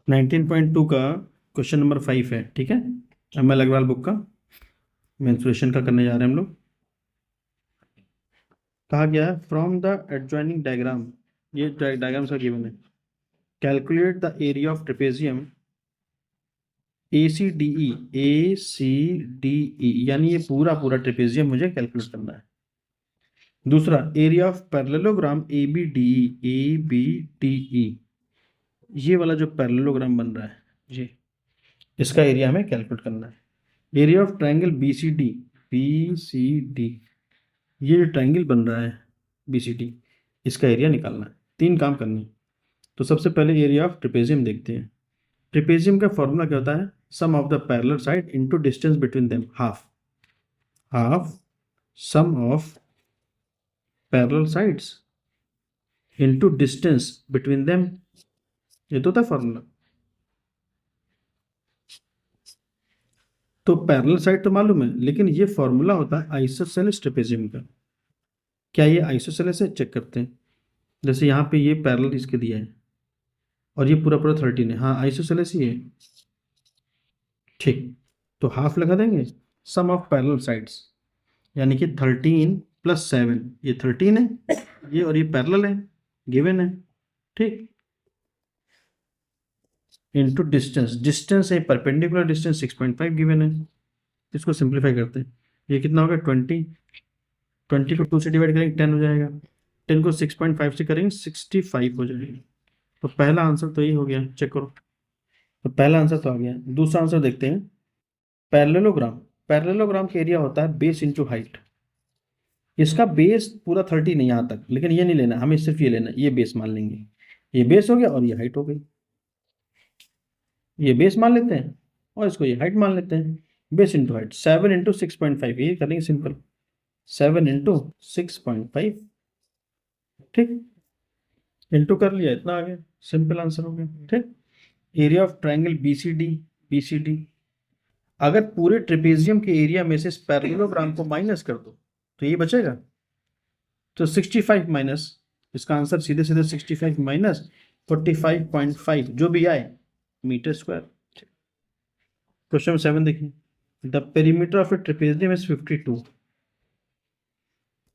19.2 का question number 5 है, ठीक है। एम.एल. अग्रवाल बुक का मेंस्ट्रुएशन का करने जा रहे हैं हम लोग। कहा गया है फ्रॉम द एडजॉइनिंग डायग्राम, ये डायग्राम का गिवन है, calculate the area of trapezium ACDE यानी ये पूरा पूरा ट्रेपेजियम मुझे कैलकुलेट करना है। दूसरा, एरिया ऑफ पैरेललोग्राम ABDE, ये वाला जो पैरेललोग्राम बन रहा है ये, इसका एरिया हमें कैलकुलेट करना है। एरिया ऑफ ट्रायंगल BCD, ये जो ट्रायंगल बन रहा है BCD, इसका एरिया निकालना है। 3 काम करने हैं। तो सबसे पहले एरिया ऑफ ट्रेपेजियम देखते हैं। ट्रेपेजियम का फॉर्मूला क्या होता है? Sum of the parallel side into distance between them, half sum of parallel sides into distance between them, ये तो था फॉर्मूला। तो पैरेलल साइड तो मालूम है, लेकिन ये फॉर्मूला होता है आइसोसेलेस ट्रेपेजियम का। क्या ये आइसोसेलेस है? चेक करते हैं। जैसे यहाँ पे ये पैरेलल इसके दिया है और ये पूरा पूरा 13 है, हाँ आइसोसेलेस ही है, ठीक। तो हाफ लगा देंगे सम ऑफ पैरेलल साइड्स, यानी कि 13 + 7, ये 13 है, ये और ये पैरेलल है, गिवन है, ठीक। इनटू डिस्टेंस है परपेंडिकुलर डिस्टेंस 6.5 गिवन है। इसको सिंप्लीफाई करते हैं, ये कितना होगा 20 को 2 से डिवाइड करेंगे 10 हो जाएगा, 10 को 6.5 से करेंगे 65 हो जाएगा। तो पहला आंसर तो यही हो गया, चेक करो। तो पहला आंसर तो आ गया। दूसरा आंसर देखते हैं। पैरेललोग्राम का एरिया होता है बेस इंटू हाइट। इसका बेस पूरा 13 है यहाँ तक, लेकिन ये नहीं लेना हमें, सिर्फ ये लेना, ये बेस मान लेंगे। ये बेस हो गया और ये हाइट हो गई। ये बेस मान लेते हैं और इसको ये हाइट मान लेते हैं। बेस इंटू हाइट 7 × 6.5, ये करेंगे सिंपल, 7 × 6.5, ठीक। इंटू कर लिया, इतना आ गया, सिंपल आंसर हो गया, ठीक। एरिया ऑफ ट्रायंगल BCD, अगर पूरे ट्रेपेजियम के एरिया में से पैरेललोग्राम को माइनस कर दो तो ये बचेगा। तो 65 माइनस, इसका आंसर सीधे सीधे 65 माइनस 45.5 जो भी आए मीटर स्क्वायर। क्वेश्चन 7 देखिए। The perimeter of A trapezium is 52।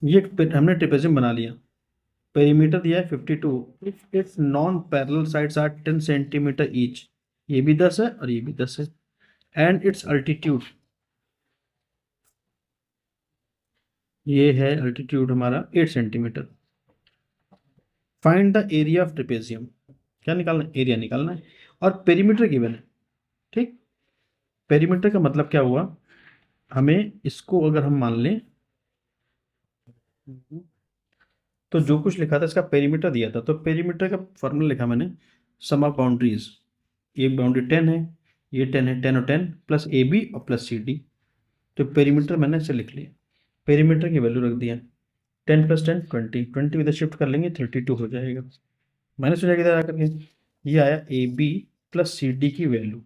ये हमने ट्रेपेजियम बना लिया, पेरीमीटर दिया है 52। If it's non parallel sides are 10 centimetre each, ये भी 10 है और ये भी 10 है, एंड इट्स अल्टीट्यूड, ये है अल्टीट्यूड हमारा 8 centimetre. Find the area of trapezium, क्या निकालना है? एरिया निकालना है, और पेरीमीटर गिवन है, ठीक। पेरीमीटर का मतलब क्या हुआ? हमें इसको अगर हम मान लें तो जो कुछ लिखा था इसका पेरीमीटर दिया था, तो पेरीमीटर का फॉर्मूला लिखा मैंने, सम ऑफ बाउंड्रीज, एक बाउंड्री 10 है, ये 10 है, 10 और 10 प्लस AB और प्लस CD। तो पेरीमीटर मैंने इसे लिख लिया, पेरीमीटर की वैल्यू रख दिया 10 + 10 20 इधर शिफ्ट कर लेंगे 32 हो जाएगा, माइनस हो जाएगा इधर आकर के। ये आया AB + CD की वैल्यू।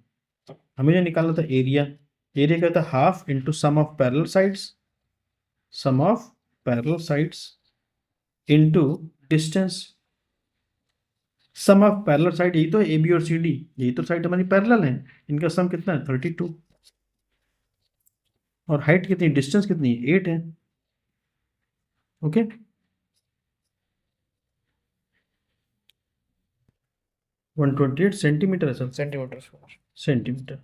हमें जो निकालना था एरिया, एरिया क्या होता है? Half into sum of parallel sides into distance. Sum of parallel side यही तो है, AB और CD, यही तो साइड हमारी पैरेलल है, इनका सम कितना है? 32। और हाइट कितनी, डिस्टेंस कितनी है? 8 है, ओके। 128 सेंटीमीटर है सर, सेंटीमीटर स्क्वायर। सेंटीमीटर।